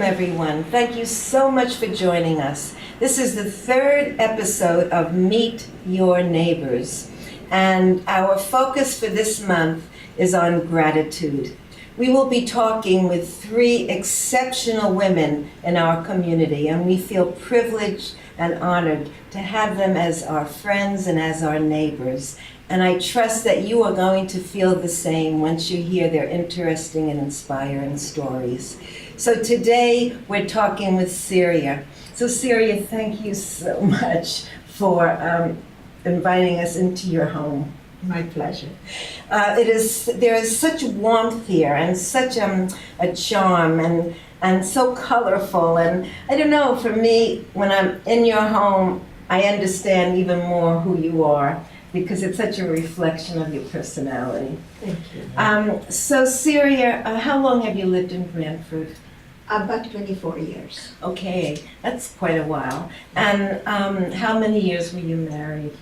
everyone. Thank you so much for joining us. This is the third episode of Meet Your Neighbors, and our focus for this month is on gratitude. We will be talking with three exceptional women in our community, and we feel privileged and honored to have them as our friends and as our neighbors. And I trust that you are going to feel the same once you hear their interesting and inspiring stories. So today we're talking with Syria. So Syria, thank you so much for inviting us into your home. My pleasure. There is such warmth here and such a charm and so colorful. And I don't know, for me, when I'm in your home, I understand even more who you are because it's such a reflection of your personality. Thank you. So Syria, how long have you lived in Brantford? About 24 years. Okay, that's quite a while. And how many years were you married?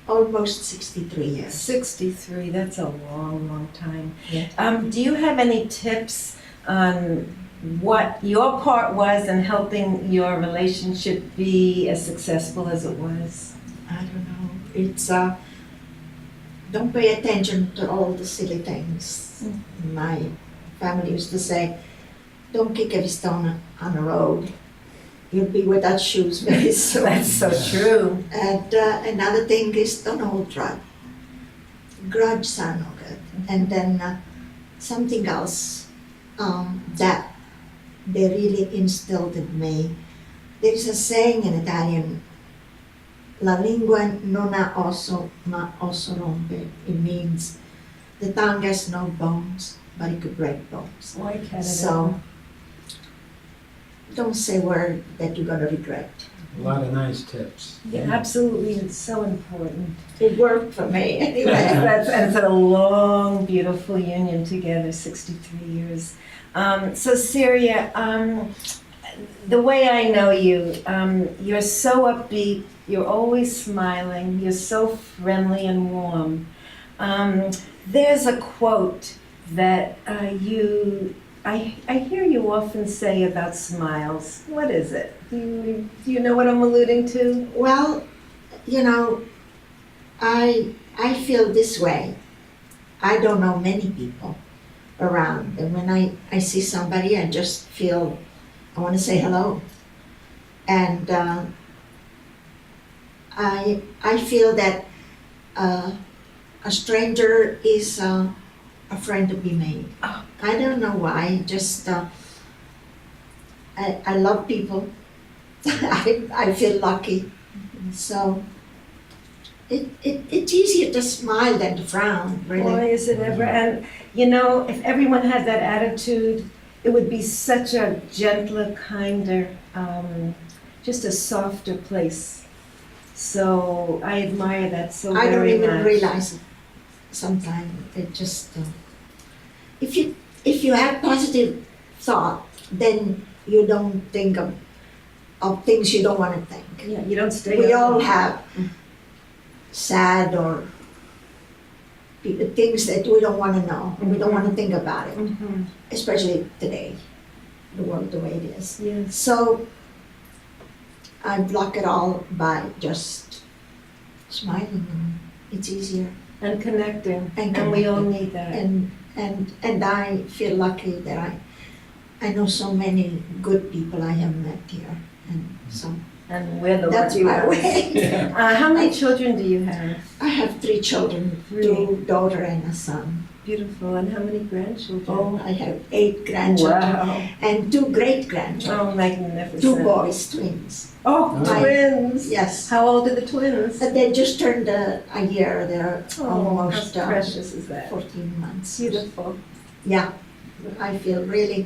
Almost 63 years. 63, that's a long, long time. Yeah. Do you have any tips on what your part was in helping your relationship be as successful as it was? I don't know. It's, don't pay attention to all the silly things. My family used to say, don't kick every stone on the road. You'll be without shoes very soon. That's so true. And another thing is don't hold grudge. Grudges are no good. And then something else that they really instilled in me. There is a saying in Italian, la lingua non ha osso, ma osso rompe. It means the tongue has no bones, but it could break bones. Why Canada? So don't say a word that you're going to regret. A lot of nice tips. Yeah, absolutely, it's so important. It worked for me anyway. And it's a long, beautiful union together, 63 years. So Syria, the way I know you, you're so upbeat, you're always smiling, you're so friendly and warm. There's a quote that I hear you often say about smiles. What is it? Do you know what I'm alluding to? Well, you know, I feel this way. I don't know many people around, and when I see somebody, I just feel I want to say hello. And I feel that a stranger is a friend to be made. Oh. I don't know why. Just I love people. I feel lucky. So it's easier to smile than to frown, really. Boy, is it ever. And you know, if everyone had that attitude, it would be such a gentler, kinder, just a softer place. So I admire that so I don't very even much. realize it sometimes. It just if you have positive thought, then you don't think of things you don't want to think. Yeah, you don't stay. We up. all have sad or things that we don't want to know, and we don't want to think about it, Mhm. especially today, the world the way it is. Yes. So I block it all by just smiling. It's easier, And connecting. And we all connecting. need that. and I feel lucky that I know so many good people I have met here, and so And we're the that's lucky my ones. way. How many children do you have? I have 3 children, Three. 2 daughter and a son. Beautiful. And how many grandchildren? Oh, I have 8 grandchildren Wow. and 2 great grandchildren. Oh, magnificent. 2 boys, twins. Oh, Nice. twins. Yes. How old are the twins? But they just turned a year. They're Oh, almost how precious is that? 14 months. Beautiful. Yeah, I feel really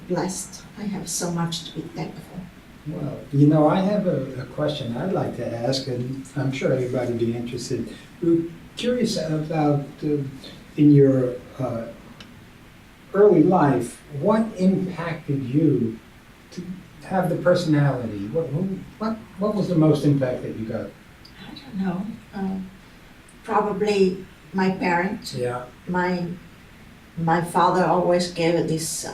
blessed. I have so much to be thankful. Well, you know, I have a question I'd like to ask, and I'm sure everybody would be interested. We're curious about, in your early life, what impacted you to have the personality? What was the most impact that you got? I don't know. Probably my parents. Yeah. My father always gave this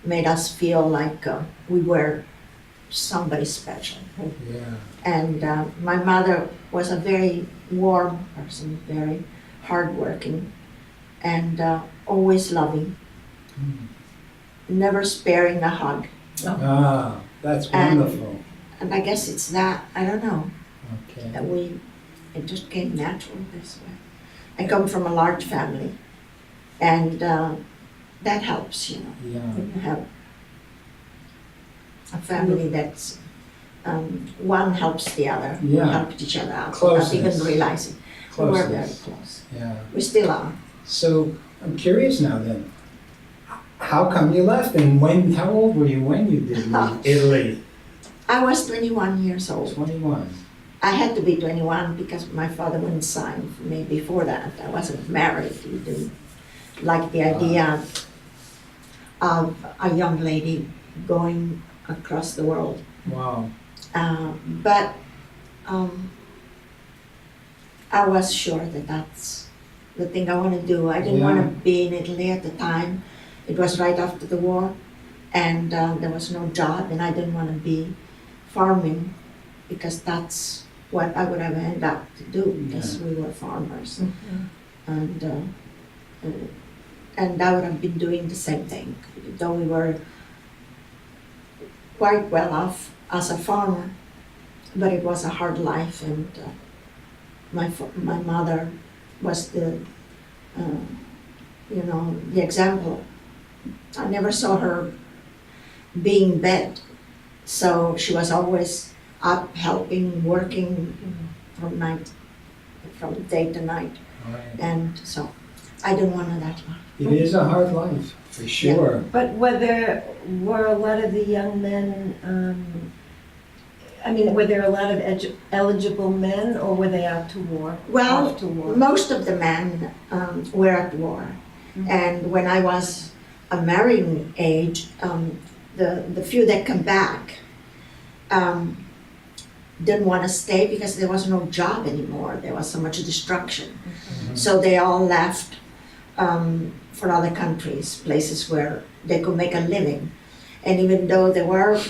made us feel like we were somebody special. Yeah. And my mother was a very warm person, very hardworking, and always loving, never sparing a hug. Ah, that's And- wonderful. And I guess it's that, I don't know, Okay. that it just came natural this way. I come from a large family, and that helps, you know. Yeah. When you have a family that's, one helps the other, we Yeah. helped each other out without even Closeness. realizing. We were very Closeness. close. Yeah. We still are. So I'm curious now then. How come you left, and when? How old were you when you did leave Italy? I was 21 years old. 21. I had to be 21 because my father wouldn't sign for me before that. I wasn't married. He didn't like the idea of a young lady going across the world. Wow. But I was sure that that's the thing I want to do. I didn't want Yeah. to be in Italy at the time. It was right after the war, and there was no job, and I didn't want to be farming because that's what I would have ended up to do because we were farmers, and I would have been doing the same thing, though we were quite well off as a farmer, but it was a hard life, and my mother was the the example. I never saw her being bed, so she was always up, helping, working from day to night, Right. and so I didn't want that life. It is a hard life, for sure. But were a lot of the young men, were there a lot of eligible men, or were they out to war? Well, Off to war? most of the men were at war, and when I was a marrying age, the few that come back didn't want to stay because there was no job anymore. There was so much destruction. So they all left for other countries, places where they could make a living. And even though there were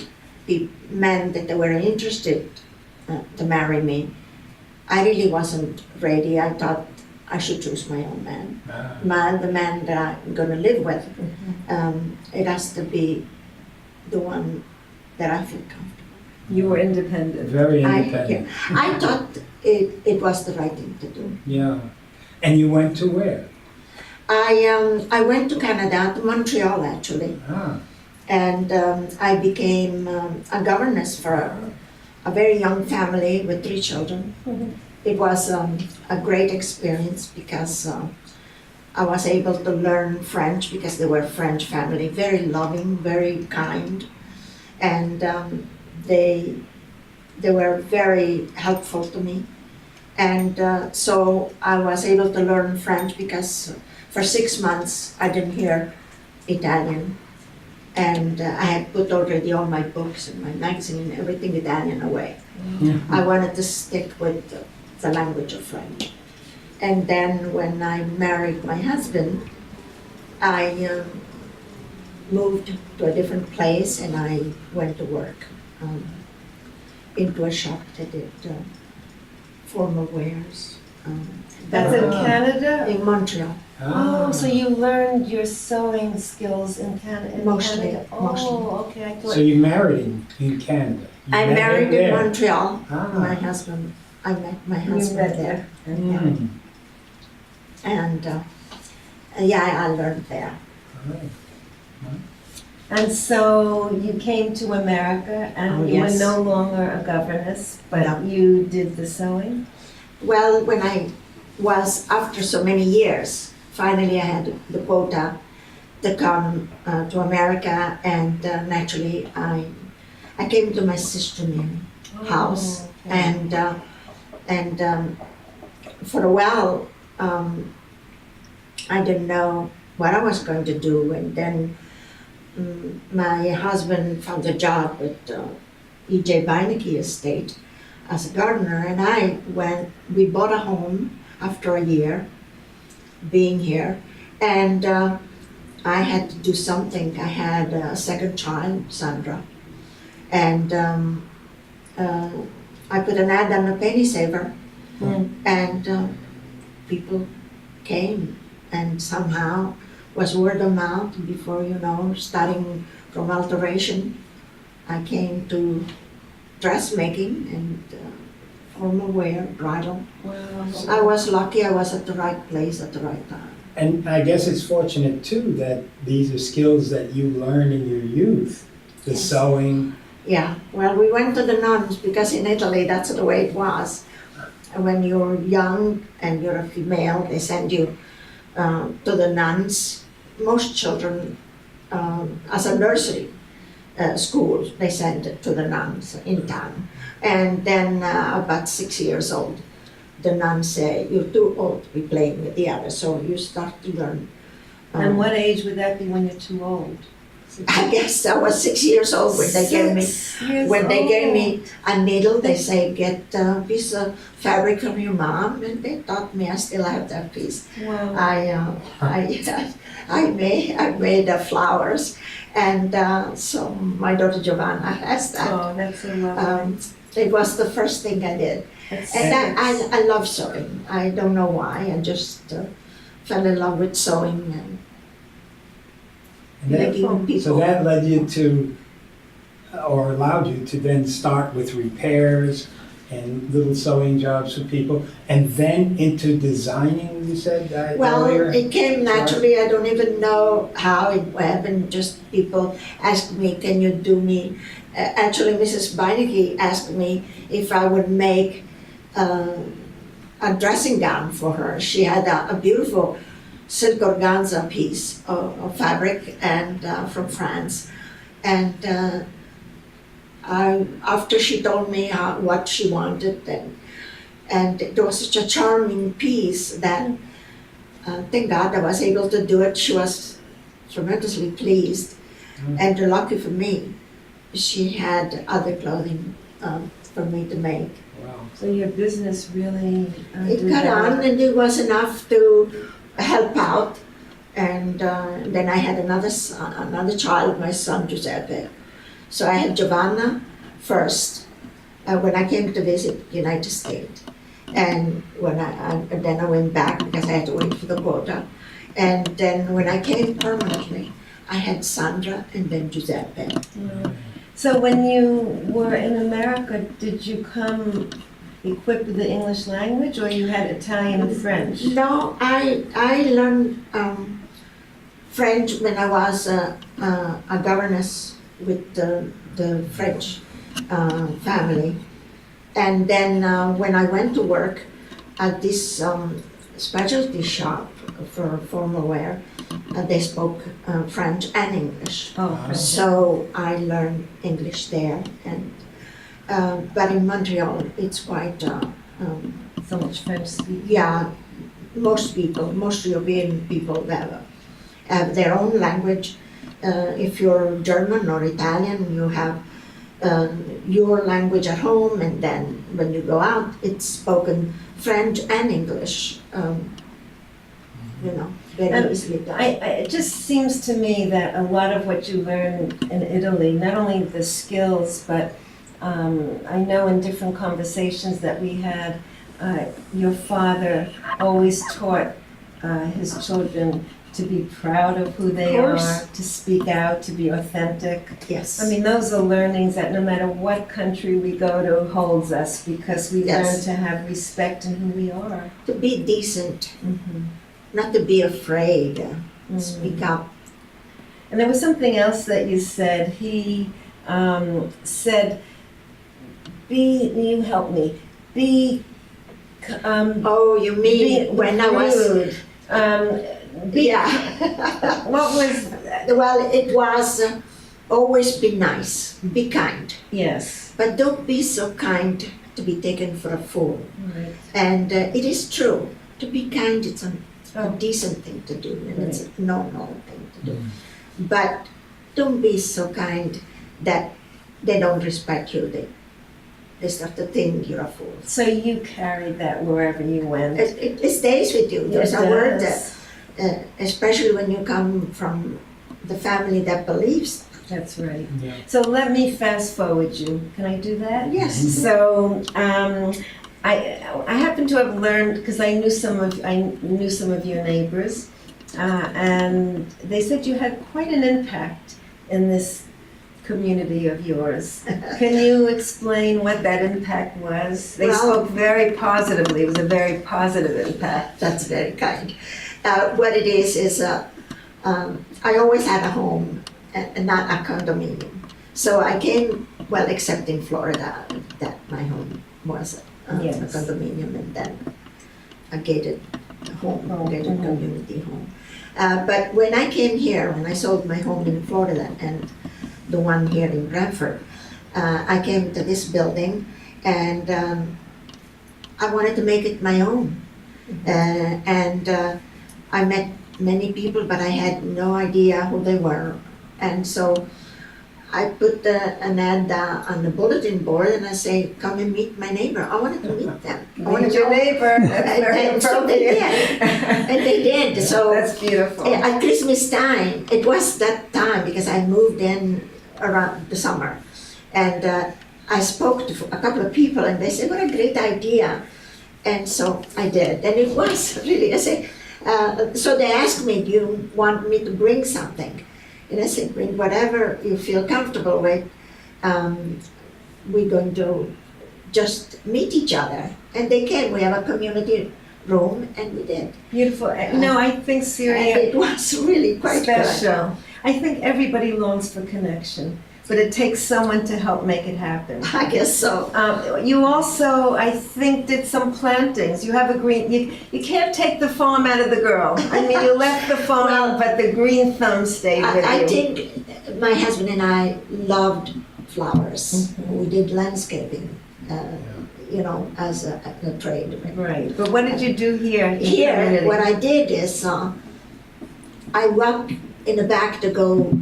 men that they were interested to marry me, I really wasn't ready. I thought I should choose my own man. The man that I'm going to live with. It has to be the one that I feel comfortable. You were independent. Very independent. I thought it was the right thing to do. Yeah. And you went to where? I went to Canada, to Montreal actually, Ah. and I became a governess for a very young family with 3 children. It was a great experience because I was able to learn French because they were a French family, very loving, very kind, and they were very helpful to me. And so I was able to learn French because for 6 months I didn't hear Italian. And I had put already all my books and my magazine and everything Italian away. I wanted to stick with the language of French. And then when I married my husband, I moved to a different place and I went to work into a shop that did formal wares That's in Ah. Canada? in Montreal. Oh, so you learned your sewing skills in Canada? Mostly, Oh, mostly. okay, I thought. So you married in Canada? You I met him married in there? Montreal. Ah. My husband, I met my You husband met there. Mm. And yeah, I learned there. All right. And so you came to America Oh, and you were yes. no longer a governess, but No. you did the sewing? Well, when I was, after so many years, finally I had the quota to come to America, and naturally I came to my sister Mary house, Oh, okay. and for a while I didn't know what I was going to do, and then my husband found a job at E.J. Beinecke Estate as a gardener, and we bought a home after a year being here, and I had to do something. I had a second child, Sandra, and I put an ad on a penny saver, and people came, and somehow was word of mouth. Before you know, starting from alteration, I came to dressmaking and formal wear, bridal. Wow. I was lucky. I was at the right place at the right time. And I guess it's fortunate too that these are skills that you learned in your youth, the Yes. sewing. Yeah, well, we went to the nuns because in Italy that's the way it was. When you're young and you're a female, they send you to the nuns. Most children, as a nursery school, they send it to the nuns in town. And then about 6 years old, the nuns say, you're too old to be playing with the others, so you start to learn. And what age would that be when you're too old? I guess I was 6 years old when they gave me 6 years when they gave old. me a needle. They say get a piece of fabric from your mom, and they taught me I still have that piece. Wow. I made flowers, and so my daughter Giovanna has that. Oh, that's so lovely. It was the first thing I did, That's and six. I love sewing. I don't know why. I just fell in love with sewing and And that- making people. So that led you to, or allowed you to then start with repairs and little sewing jobs for people, and then into designing, you said Well, earlier? it came naturally. I don't even know how it happened. Just people asked me, "Can you do me?" Actually, Mrs. Beinecke asked me if I would make a dressing gown for her. She had a beautiful silk organza piece of fabric and from France, and after she told me what she wanted, and it was such a charming piece that thank God I was able to do it. She was tremendously pleased, and lucky for me, she had other clothing for me to make. Wow. So your business really It got on, and it was enough to help out. And then I had another child, my son Giuseppe. So I had Giovanna first when I came to visit United States, and then I went back because I had to wait for the quota. And then when I came permanently, I had Sandra and then Giuseppe. Yeah. So when you were in America, did you come equipped with the English language, or you had Italian and French? No, I learned French when I was a governess with the French family. And then when I went to work at this specialty shop for formal wear, they spoke French and English. Oh, French. So I learned English there. And but in Montreal, it's quite So much French speaking. yeah. Most European people have their own language. If you're German or Italian, you have your language at home, and then when you go out, it's spoken French and English. Very And easily done. It just seems to me that a lot of what you learn in Italy, not only the skills, but I know in different conversations that we had, your father always taught his children to be proud of who they Of course. are, to speak out, to be authentic. Yes. I mean, those are learnings that no matter what country we go to holds us, because we Yes. learn to have respect in who we are. To be decent, Mhm. not to be afraid. Mhm. Speak up. And there was something else that you said. He said, you help me, be, Oh, you mean when I was? rude. Be, Yeah. what was, Well, it was always be nice, be kind, yes. but don't be so kind to be taken for a fool. Right. And it is true, to be kind, it's a Oh. decent thing to do, and it's a normal thing to do. But don't be so kind that they don't respect you. They start to think you're a fool. So you carried that wherever you went. It stays with you. There's It a word does. especially when you come from the family that believes. That's right. Yeah. So let me fast forward you. Can I do that? Yes. So I happen to have learned because I knew some of your neighbors, and they said you had quite an impact in this community of yours. Can you explain what that impact was? They Well- spoke very positively. It was a very positive impact. That's very kind. What it is I always had a home and not a condominium. So I came, well, except in Florida, that my home was a Yes. condominium and then a gated home, gated mhm. community home. But when I came here, when I sold my home in Florida and the one here in Brantford, I came to this building and I wanted to make it my own. And I met many people, but I had no idea who they were. And so I put an ad on the bulletin board and I say, come and meet my neighbor. I wanted to meet them. I wanted Meet to your know- neighbor. That's very And so they appropriate. did. And they did. So That's beautiful. at Christmas time, it was that time because I moved in around the summer. And I spoke to a couple of people and they said, what a great idea. And so I did. And it was really, I said, so they asked me, do you want me to bring something? And I said, bring whatever you feel comfortable with. We're going to just meet each other. And they came. We have a community room and we did. Beautiful. No, I think And Syria it was really quite good. special. I think everybody longs for connection, but it takes someone to help make it happen. I guess so. You also, I think, did some plantings. You have a green, you can't take the farm out of the girl. I mean, you left the farm, Well, but the green thumb stayed with you. I think my husband and I loved flowers. We did landscaping, as a trade. Right, but what did you do here in Here, community? what I did is I walked in the back to go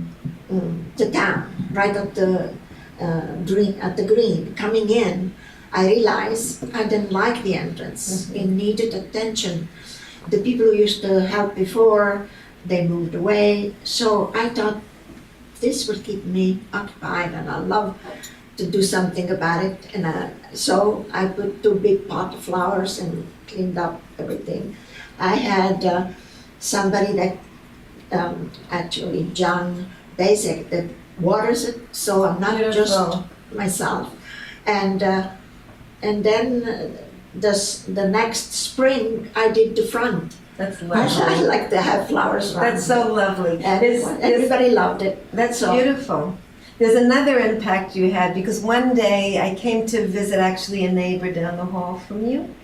to town, right at the green. Coming in, I realized I didn't like the entrance. It needed attention. The people who used to help before, they moved away. So I thought this will keep me occupied, and I love to do something about it. And so I put 2 big pot of flowers and cleaned up everything. I had somebody that actually John Basic that waters it, so I'm not just Beautiful. myself. And then the next spring I did the front. That's I lovely. like to have flowers around. That's so lovely. And everybody loved it. That's So- beautiful. There's another impact you had because one day I came to visit actually a neighbor down the hall from you,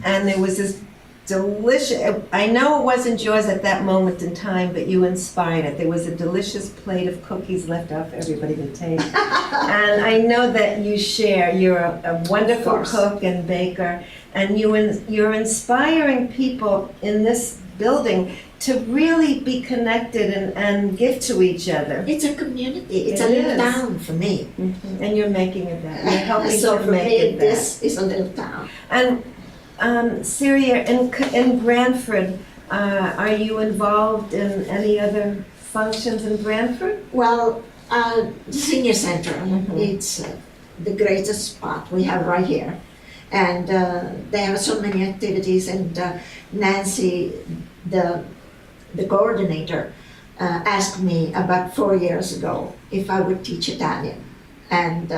and there was this delicious, I know it wasn't yours at that moment in time, but you inspired it. There was a delicious plate of cookies left off for everybody to take. And I know that you share, you're a wonderful course. cook and baker, and you're inspiring people in this building to really be connected and give to each other. It's a community. It's It a little is. town for me. And you're making it that. You're helping So to for make me, it that. this is a little town. And Syria, in Brantford, are you involved in any other functions in Brantford? Well, the senior center, Mhm. it's the greatest spot we have right here. And they have so many activities, and Nancy, the coordinator, asked me about 4 years ago if I would teach Italian. And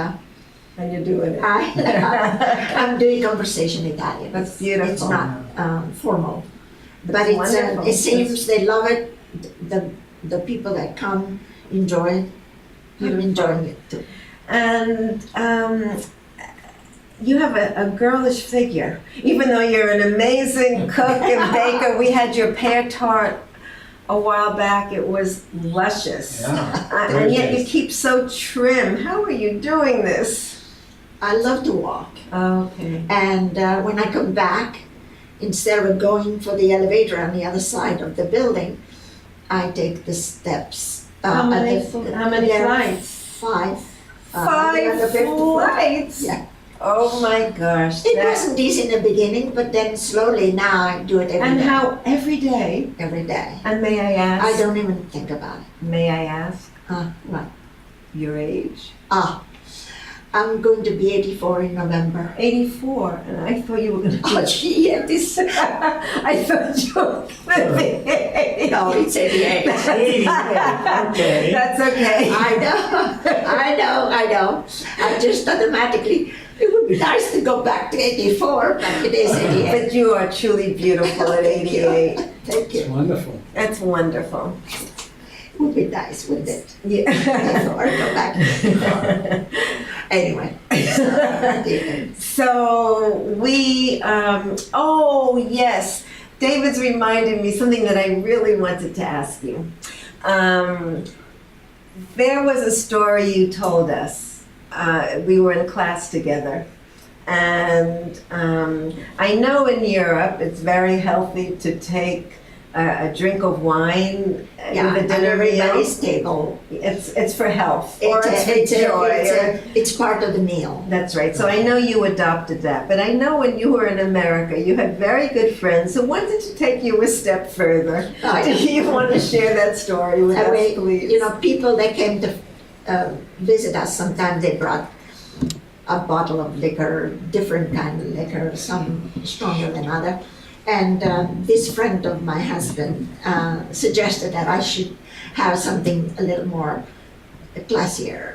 And you're doing it. I'm doing conversation Italian. That's beautiful. It's not formal. But That's it's, wonderful. it seems they love it. The people that come enjoy it. I'm Beautiful. enjoying it too. And you have a girlish figure. Even though you're an amazing cook and baker, we had your pear tart a while back. It was luscious. Yeah. And yet you Gorgeous. keep so trim. How are you doing this? I love to walk. Okay. And when I come back, instead of going for the elevator on the other side of the building, I take the steps. How many there are flights? 5. Five there are the 5th floor. flights? Yeah. Oh my gosh. It that- wasn't easy in the beginning, but then slowly now I do it every And day. how every day, Every day. and may I ask? I don't even think about it. May I ask What? your age? I'm going to be 84 in November. 84, and I thought you were going to be. Oh, gee, yeah, this. I thought you were going to be. No, it's 88. 88, okay. That's okay. I know. I just automatically, it would be nice to go back to 84, but it is 88. But you are truly beautiful at 88. Thank It's you. wonderful. That's wonderful. It would be nice, wouldn't it? Yeah. Or go back to 84. Anyway. So we, oh yes, David's reminded me something that I really wanted to ask you. There was a story you told us. We were in class together. And I know in Europe it's very healthy to take a drink of wine Yeah, with a at dinner meal. everybody's table. It's for health or it's for joy. It's part of the meal. That's right. So I know you adopted that, but I know when you were in America, you had very good friends who wanted to take you a step further. Oh, Do you want to share that story with us, please? You know, people that came to visit us, sometimes they brought a bottle of liquor, different kind of liquor, some stronger than other. And this friend of my husband suggested that I should have something a little more classier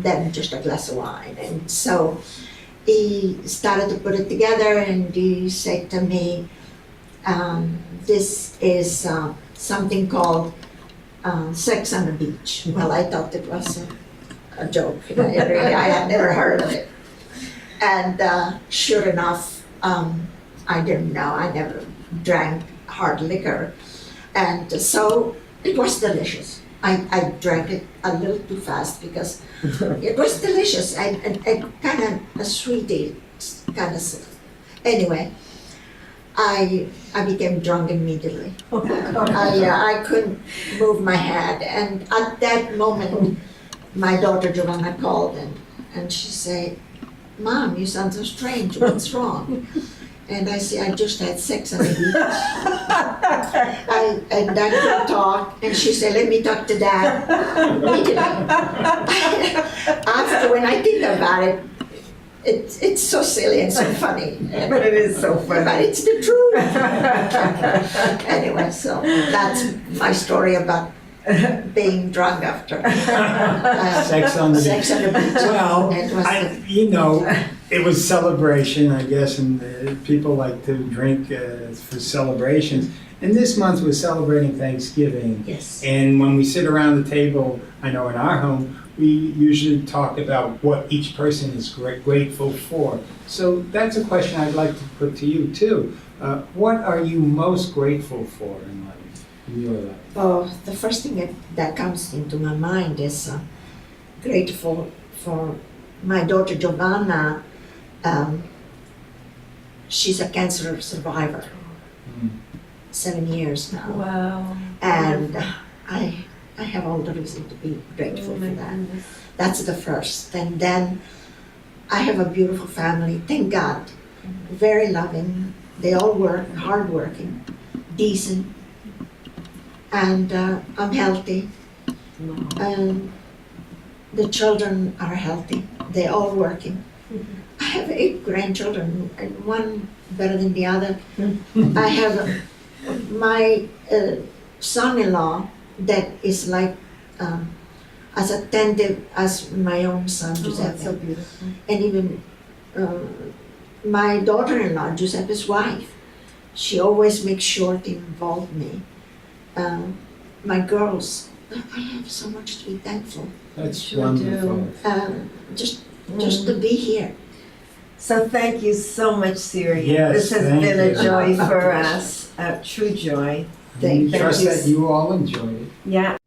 than just a glass of wine. And so he started to put it together and he said to me, this is something called Sex on the Beach. Well, I thought it was a joke. I had never heard of it. And sure enough, I didn't know. I never drank hard liquor. And so it was delicious. I drank it a little too fast because it was delicious and kind of a sweetie kind of stuff. Anyway, I became drunk immediately. I couldn't move my head. And at that moment, my daughter Giovanna called and she said, "Mom, you sound so strange. What's wrong?" And I say, "I just had sex on the beach." And I could talk, and she said, "Let me talk to Dad." Immediately. After, when I think about it, it's so silly and so funny. But it is so But funny. it's the truth. Anyway, so that's my story about being drunk after. Sex on the beach. Sex on the beach. Well, It was it was celebration, I guess, and people like to drink for celebrations. And this month we're celebrating Thanksgiving. yes. And when we sit around the table, I know in our home, we usually talk about what each person is grateful for. So that's a question I'd like to put to you too. What are you most grateful for in life, in your life? Oh, the first thing that comes into my mind is grateful for my daughter Giovanna. She's a cancer survivor, 7 years now. Wow. And I have all the reason to be grateful for that. That's the first. And then I have a beautiful family, thank God. Very loving. They all work, hardworking, decent. And I'm healthy. And the children are healthy. They're all working. I have 8 grandchildren, and one better than the other. I have my son-in-law that is like as attentive as my own son, Oh, Giuseppe. that's so beautiful. And even my daughter-in-law, Giuseppe's wife, she always makes sure to involve me. My girls, I have so much to be thankful. That's Sure wonderful. Just to be here. So thank you so much, Syria. Yes, This has thank been a you. joy for us, a true joy. We Thank trust you. that you all enjoyed it. Yeah.